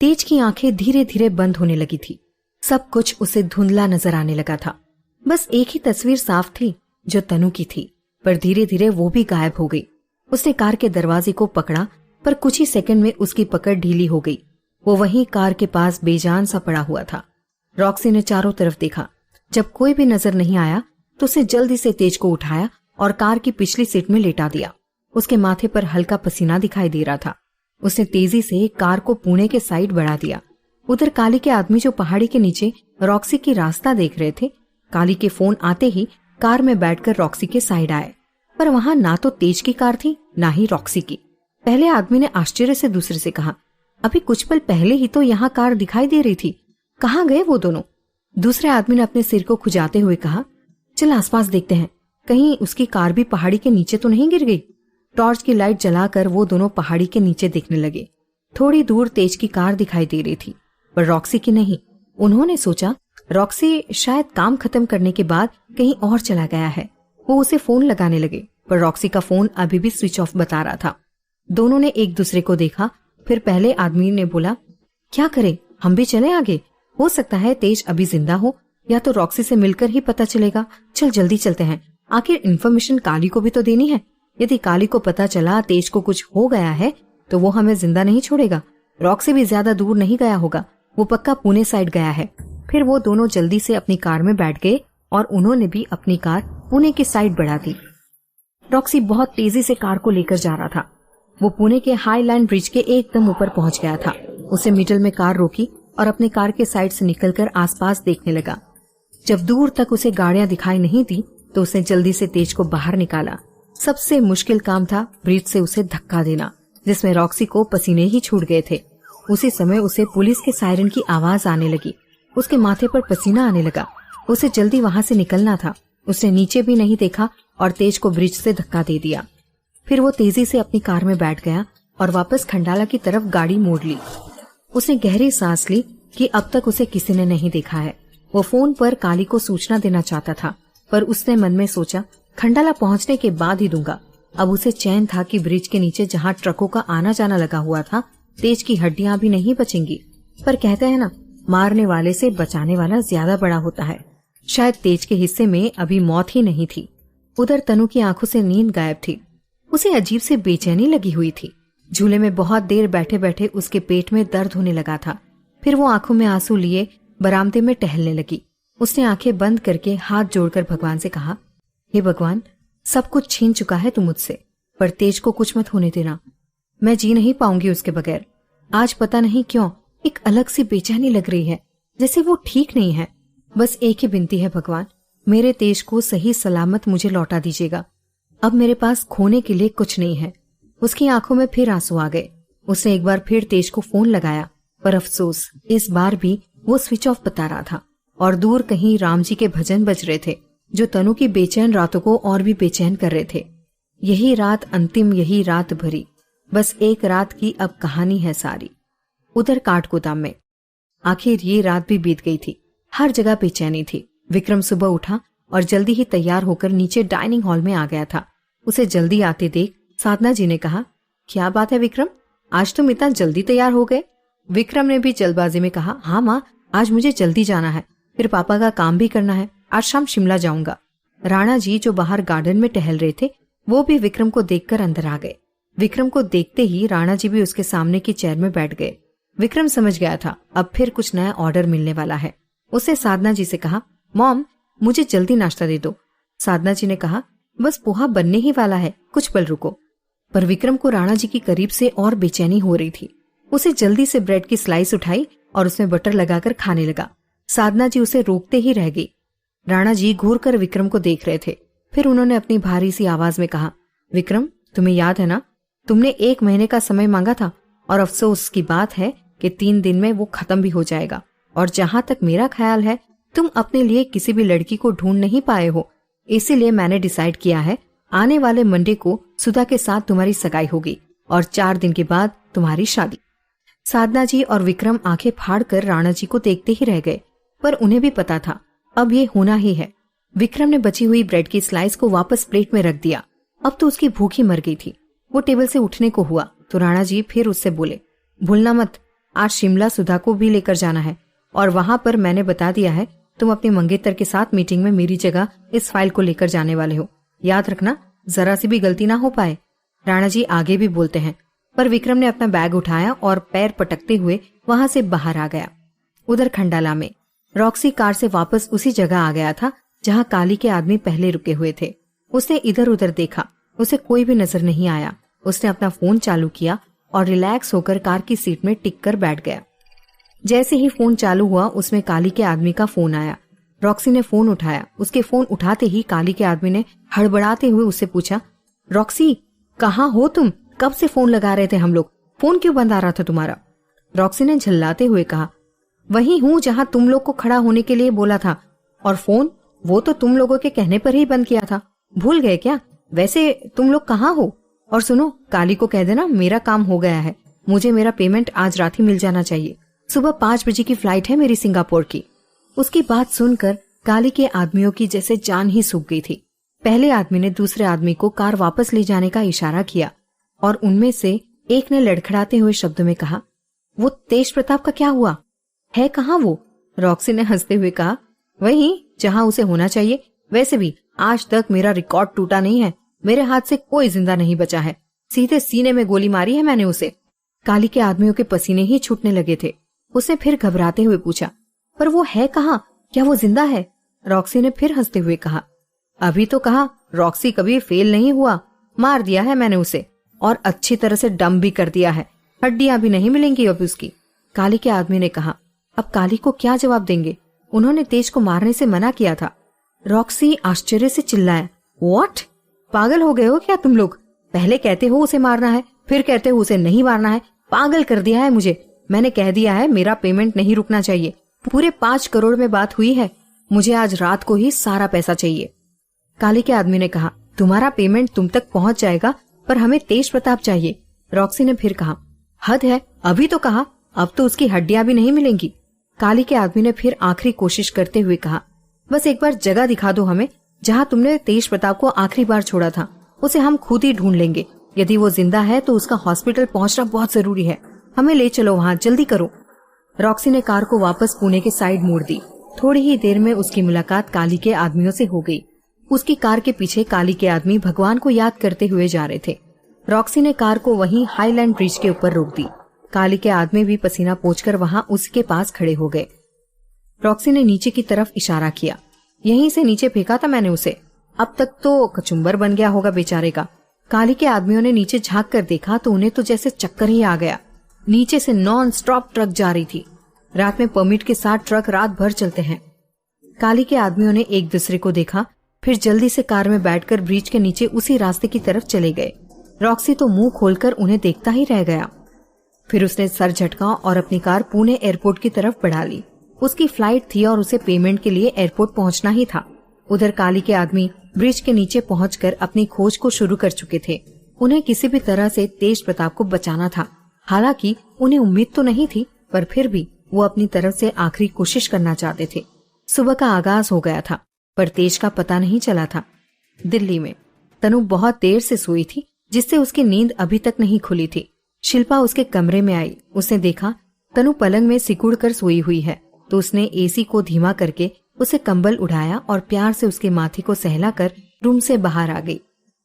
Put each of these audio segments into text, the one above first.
तेज की आंखें धीरे धीरे बंद होने लगी थी। सब कुछ उसे धुंधला नजर आने लगा था। बस एक ही तस्वीर साफ थी, जो तनु की थी, पर धीरे धीरे वो भी गायब हो गई। उसने कार के दरवाजे को पकड़ा, पर कुछ ही सेकंड में उसकी पकड़ ढीली हो गई। वो वहीं कार के पास बेजान सा पड़ा हुआ था। रॉक्सी ने चारों तरफ देखा। जब कोई भी नजर नहीं आया तो उसने जल्दी से तेज को उठाया और कार की पिछली सीट में लेटा दिया। उसके माथे पर हल्का पसीना दिखाई दे रहा था। उसने तेजी से कार को पुणे के साइड बढ़ा दिया। उधर काली के आदमी जो पहाड़ी के नीचे रॉक्सी की रास्ता देख रहे थे, काली के फोन आते ही कार में बैठकर रॉक्सी के साइड आए, पर वहां ना तो तेज की कार थी ना ही रॉक्सी की। पहले आदमी ने आश्चर्य से दूसरे से कहा, अभी कुछ पल पहले ही तो यहाँ कार दिखाई दे रही थी, कहाँ गए वो दोनों? दूसरे आदमी ने अपने सिर को खुजाते हुए कहा, चल आसपास देखते हैं, कहीं उसकी कार भी पहाड़ी के नीचे तो नहीं गिर गई। टॉर्च की लाइट जलाकर वो दोनों पहाड़ी के नीचे देखने लगे। थोड़ी दूर तेज की कार दिखाई दे रही थी, पर रॉक्सी की नहीं। उन्होंने सोचा रॉक्सी शायद काम खत्म करने के बाद कहीं और चला गया है। वो उसे फोन लगाने लगे, पर रॉक्सी का फोन अभी भी स्विच ऑफ बता रहा था। दोनों ने एक दूसरे को देखा। फिर पहले आदमी ने बोला, क्या करें, हम भी चले आगे? हो सकता है तेज अभी जिंदा हो, या तो रॉक्सी से मिलकर ही पता चलेगा। चल जल्दी चलते हैं, आखिर इन्फॉर्मेशन काली को भी तो देनी है। यदि काली को पता चला तेज को कुछ हो गया है तो वो हमें जिंदा नहीं छोड़ेगा। रॉक्सी भी ज्यादा दूर नहीं गया होगा, वो पक्का पुणे साइड गया है। फिर वो दोनों जल्दी से अपनी कार में बैठ गए और उन्होंने भी अपनी कार पुणे की साइड बढ़ा दी। रॉक्सी बहुत तेजी से कार को लेकर जा रहा था। वो पुणे के हाई लाइन ब्रिज के एकदम ऊपर पहुंच गया था। उसे मिडल में कार रोकी और अपनी कार के साइड से निकलकर आसपास देखने लगा। जब दूर तक उसे गाड़ियां दिखाई नहीं दी तो उसने जल्दी से तेज को बाहर निकाला। सबसे मुश्किल काम था ब्रिज से उसे धक्का देना, जिसमें रॉक्सी को पसीने ही छूट गए थे। उसी समय उसे पुलिस के सायरन की आवाज आने लगी। उसके माथे पर पसीना आने लगा। उसे जल्दी वहां से निकलना था। उसने नीचे भी नहीं देखा और तेज को ब्रिज से धक्का दे दिया। फिर वो तेजी से अपनी कार में बैठ गया और वापस खंडाला की तरफ गाड़ी मोड़ ली। उसने गहरी सांस ली कि अब तक उसे किसी ने नहीं देखा है। वो फोन पर काली को सूचना देना चाहता था, पर उसने मन में सोचा खंडाला पहुंचने के बाद ही दूंगा। अब उसे चैन था कि ब्रिज के नीचे जहां ट्रकों का आना जाना लगा हुआ था, तेज की हड्डियां भी नहीं बचेंगी। पर कहते हैं ना, मारने वाले से बचाने वाला ज्यादा बड़ा होता है। शायद तेज के हिस्से में अभी मौत ही नहीं थी। उधर तनु की आंखों से नींद गायब थी। उसे अजीब से बेचैनी लगी हुई थी। झूले में बहुत देर बैठे बैठे उसके पेट में दर्द होने लगा था। फिर वो आंखों में आंसू लिए बरामदे में टहलने लगी। उसने आंखें बंद करके हाथ जोड़कर भगवान से कहा, हे भगवान, सब कुछ छीन चुका है तू मुझसे, पर तेज को कुछ मत होने देना। मैं जी नहीं पाऊंगी उसके बगैर। आज पता नहीं क्यों एक अलग सी बेचैनी लग रही है, जैसे वो ठीक नहीं है। बस एक ही विनती है भगवान, मेरे तेज को सही सलामत मुझे लौटा दीजिएगा। अब मेरे पास खोने के लिए कुछ नहीं है। उसकी आंखों में फिर आंसू आ गए। उसने एक बार फिर तेज को फोन लगाया, पर अफसोस इस बार भी वो स्विच ऑफ बता रहा था और दूर कहीं राम जी के भजन बज रहे थे, जो तनु की बेचैन रातों को और भी बेचैन कर रहे थे। यही रात अंतिम, यही रात भरी, बस एक रात की अब कहानी है सारी। उधर काठगोदाम में आखिर ये रात भी बीत गई थी। हर जगह बेचैनी थी। विक्रम सुबह उठा और जल्दी ही तैयार होकर नीचे डाइनिंग हॉल में आ गया था। उसे जल्दी आते देख साधना जी ने कहा, क्या बात है विक्रम, आज तुम इतना जल्दी तैयार हो गए? विक्रम ने भी जल्दबाजी में कहा, हाँ माँ, आज मुझे जल्दी जाना है, फिर पापा का काम भी करना है। आज शाम शिमला जाऊंगा। राणा जी जो बाहर गार्डन में टहल रहे थे, वो भी विक्रम को देखकर अंदर आ गए। विक्रम को देखते ही राणा जी भी उसके सामने की चेयर में बैठ गए। विक्रम समझ गया था अब फिर कुछ नया ऑर्डर मिलने वाला है। उसने साधना जी से कहा, मॉम, मुझे जल्दी नाश्ता दे दो। साधना जी ने कहा, बस पोहा बनने ही वाला है, कुछ पल रुको। पर विक्रम को राणा जी की करीब से और बेचैनी हो रही थी। उसे जल्दी से ब्रेड की स्लाइस उठाई और उसमें बटर लगाकर खाने लगा। साधना जी उसे रोकते ही रह गई। राणा जी घूर कर विक्रम को देख रहे थे। फिर उन्होंने अपनी भारी सी आवाज में कहा, विक्रम, तुम्हें याद है ना, तुमने 1 महीने का समय मांगा था और अफसोस की बात है कि 3 दिन में वो खत्म भी हो जाएगा। और जहां तक मेरा ख्याल है, तुम अपने लिए किसी भी लड़की को ढूंढ नहीं पाए हो। इसीलिए मैंने डिसाइड किया है, आने वाले मंडे को सुधा के साथ तुम्हारी सगाई होगी और 4 दिन के बाद तुम्हारी शादी। साधना जी और विक्रम आंखें फाड़कर राणा जी को देखते ही रह गए, पर उन्हें भी पता था अब ये होना ही है। विक्रम ने बची हुई ब्रेड की स्लाइस को वापस प्लेट में रख दिया। अब तो उसकी भूख ही मर गई थी। वो टेबल से उठने को हुआ तो राणा जी फिर उससे बोले, भूलना मत, आज शिमला सुधा को भी लेकर जाना है और वहां पर मैंने बता दिया है तुम अपने मंगेतर के साथ मीटिंग में मेरी जगह इस फाइल को लेकर जाने वाले हो। याद रखना जरा सी भी गलती ना हो पाए। राणा जी आगे भी बोलते हैं, पर विक्रम ने अपना बैग उठाया और पैर पटकते हुए वहां से बाहर आ गया। उधर खंडाला में रॉक्सी कार से वापस उसी जगह आ गया था जहां काली के आदमी पहले रुके हुए थे। उसने इधर उधर देखा, उसे कोई भी नजर नहीं आया। उसने अपना फोन चालू किया और रिलैक्स होकर कार की सीट में टिक कर बैठ गया। जैसे ही फोन चालू हुआ उसमें काली के आदमी का फोन आया। रॉक्सी ने फोन उठाया। उसके फोन उठाते ही काली के आदमी ने हड़बड़ाते हुए उससे पूछा, रॉक्सी कहाँ हो तुम? कब से फोन लगा रहे थे हम लोग, फोन क्यों बंद आ रहा था तुम्हारा? रॉक्सी ने झल्लाते हुए कहा, वही हूँ जहाँ तुम लोग को खड़ा होने के लिए बोला था, और फोन वो तो तुम लोगों के कहने पर ही बंद किया था। भूल गए क्या? वैसे तुम लोग कहाँ हो? और सुनो, काली को कह देना मेरा काम हो गया है, मुझे मेरा पेमेंट आज रात ही मिल जाना चाहिए। सुबह 5 बजे की फ्लाइट है मेरी सिंगापुर की। उसकी बात सुनकर काली के आदमियों की जैसे जान ही सूख गई थी। पहले आदमी ने दूसरे आदमी को कार वापस ले जाने का इशारा किया और उनमें से एक ने लड़खड़ाते हुए शब्दों में कहा, वो तेज प्रताप का क्या हुआ है, कहाँ वो? रॉक्सी ने हंसते हुए कहा, वहीं जहाँ उसे होना चाहिए। वैसे भी आज तक मेरा रिकॉर्ड टूटा नहीं है, मेरे हाथ से कोई जिंदा नहीं बचा है, सीधे सीने में गोली मारी है मैंने उसे। काली के आदमियों के पसीने ही छूटने लगे थे। उसने फिर घबराते हुए पूछा, पर वो है कहाँ? क्या वो जिंदा है? रॉक्सी ने फिर हंसते हुए कहा, अभी तो कहा, रॉक्सी कभी फेल नहीं हुआ, मार दिया है मैंने उसे और अच्छी तरह से डम भी कर दिया है, हड्डियां भी नहीं मिलेंगी अब उसकी। काली के आदमी ने कहा, अब काली को क्या जवाब देंगे? उन्होंने तेज को मारने से मना किया था। रॉक्सी आश्चर्य से चिल्लाया, व्हाट? पागल हो गए हो क्या तुम लोग? पहले कहते हो उसे मारना है, फिर कहते हो उसे नहीं मारना है। पागल कर दिया है मुझे। मैंने कह दिया है मेरा पेमेंट नहीं रुकना चाहिए। पूरे 5 करोड़ में बात हुई है, मुझे आज रात को ही सारा पैसा चाहिए। काली के आदमी ने कहा, तुम्हारा पेमेंट तुम तक पहुंच जाएगा, पर हमें तेज प्रताप चाहिए। रॉक्सी ने फिर कहा, हद है, अभी तो कहा, अब तो उसकी हड्डियां भी नहीं मिलेंगी। काली के आदमी ने फिर आखिरी कोशिश करते हुए कहा, बस एक बार जगह दिखा दो हमें जहाँ तुमने तेज प्रताप को आखिरी बार छोड़ा था, उसे हम खुद ही ढूंढ लेंगे। यदि वो जिंदा है तो उसका हॉस्पिटल पहुंचना बहुत जरूरी है, हमें ले चलो वहाँ, जल्दी करो। रॉक्सी ने कार को वापस पुणे के साइड मोड़ दी। थोड़ी ही देर में उसकी मुलाकात काली के आदमियों से हो गई। उसकी कार के पीछे काली के आदमी भगवान को याद करते हुए जा रहे थे। रॉक्सी ने कार को वहीं हाईलैंड ब्रिज के ऊपर रोक दी। काली के आदमी भी पसीना पोंछकर वहां उसके पास खड़े हो गए। रॉक्सी ने नीचे की तरफ इशारा किया, यहीं से नीचे फेंका था मैंने उसे, अब तक तो कचुम्बर बन गया होगा बेचारे का। काली के आदमियों ने नीचे झांक कर देखा तो उन्हें तो जैसे चक्कर ही आ गया। नीचे से नॉन स्टॉप ट्रक जा रही थी। रात में परमिट के साथ ट्रक रात भर चलते हैं। काली के आदमियों ने एक दूसरे को देखा, फिर जल्दी से कार में बैठकर ब्रिज के नीचे उसी रास्ते की तरफ चले गए। रॉक्सी तो मुंह खोलकर उन्हें देखता ही रह गया। फिर उसने सर झटका और अपनी कार पुणे एयरपोर्ट की तरफ बढ़ा ली। उसकी फ्लाइट थी और उसे पेमेंट के लिए एयरपोर्ट पहुंचना ही था। उधर काली के आदमी ब्रिज के नीचे पहुंचकर अपनी खोज को शुरू कर चुके थे। उन्हें किसी भी तरह से तेज प्रताप को बचाना था। हालांकि उन्हें उम्मीद तो नहीं थी, पर फिर भी वो अपनी तरफ से आखिरी कोशिश करना चाहते थे। सुबह का आगाज हो गया था, पर तेज का पता नहीं चला था। दिल्ली में तनु बहुत देर से सोई थी, जिससे उसकी नींद अभी तक नहीं खुली थी। शिल्पा उसके कमरे में आई। उसने देखा तनु पलंग में सिकुड़ कर सोई हुई है, तो उसने एसी को धीमा करके उसे कंबल उड़ाया और प्यार से उसके माथे को सहलाकर रूम से बाहर आ गई।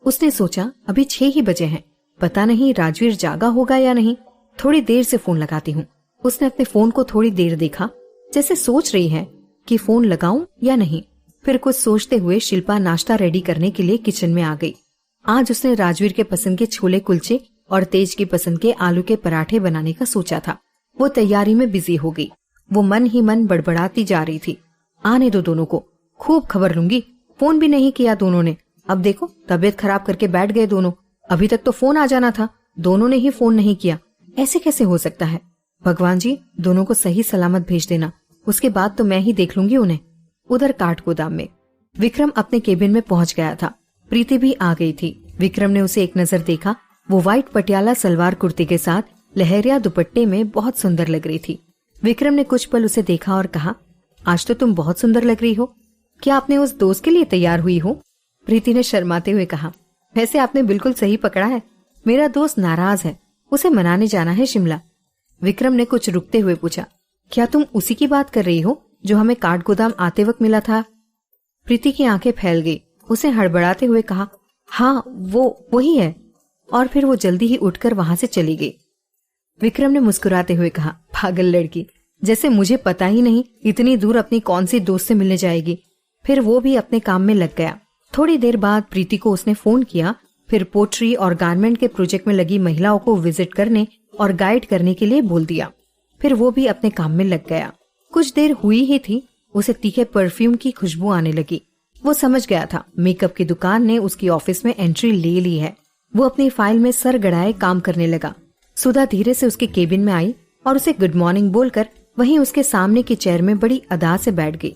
उसने सोचा अभी 6 ही बजे हैं, पता नहीं राजवीर जागा होगा या नहीं, थोड़ी देर से फोन लगाती हूँ। उसने अपने फोन को थोड़ी देर देखा, जैसे सोच रही है कि फोन लगाऊं या नहीं। फिर कुछ सोचते हुए शिल्पा नाश्ता रेडी करने के लिए किचन में आ गई। आज उसने राजवीर के पसंद के छोले कुलचे और तेज की पसंद के आलू के पराठे बनाने का सोचा था। वो तैयारी में बिजी हो गई। वो मन ही मन बड़बड़ाती जा रही थी, आने दो दोनों को, खूब खबर लूंगी। फोन भी नहीं किया दोनों ने, अब देखो तबीयत खराब करके बैठ गए दोनों। अभी तक तो फोन आ जाना था, दोनों ने ही फोन नहीं किया, ऐसे कैसे हो सकता है? भगवान जी दोनों को सही सलामत भेज देना, उसके बाद तो मैं ही देख लूंगी उन्हें। उधर काठगोदाम में विक्रम अपने केबिन में पहुंच गया था। प्रीति भी आ गई थी। विक्रम ने उसे एक नजर देखा। वो व्हाइट पटियाला सलवार कुर्ती के साथ लहरिया दुपट्टे में बहुत सुंदर लग रही थी। विक्रम ने कुछ पल उसे देखा और कहा, आज तो तुम बहुत सुंदर लग रही हो, क्या आपने उस दोस्त के लिए तैयार हुई हो? प्रीति ने शर्माते हुए कहा, वैसे आपने बिल्कुल सही पकड़ा है, मेरा दोस्त नाराज है, उसे मनाने जाना है शिमला। विक्रम ने कुछ रुकते हुए पूछा, क्या तुम उसी की बात कर रही हो जो हमें काठ गोदाम आते वक्त मिला था? प्रीति की आंखें फैल गई। उसने हड़बड़ाते हुए कहा, हाँ वही है। और फिर वो जल्दी ही उठकर वहां से चली गई। विक्रम ने मुस्कुराते हुए कहा, पागल लड़की, जैसे मुझे पता ही नहीं इतनी दूर अपनी कौन सी दोस्त से मिलने जाएगी। फिर वो भी अपने काम में लग गया। थोड़ी देर बाद प्रीति को उसने फोन किया, फिर पोट्री और गारमेंट के प्रोजेक्ट में लगी महिलाओं को विजिट करने और गाइड करने के लिए बोल दिया। फिर वो भी अपने काम में लग गया। कुछ देर हुई ही थी, उसे तीखे परफ्यूम की खुशबू आने लगी। वो समझ गया था मेकअप की दुकान ने उसकी ऑफिस में एंट्री ले ली है। वो अपनी फाइल में सर गड़ाए काम करने लगा। सुधा धीरे से उसके केबिन में आई और उसे गुड मॉर्निंग बोलकर वहीं उसके सामने की चेयर में बड़ी अदा से बैठ गई।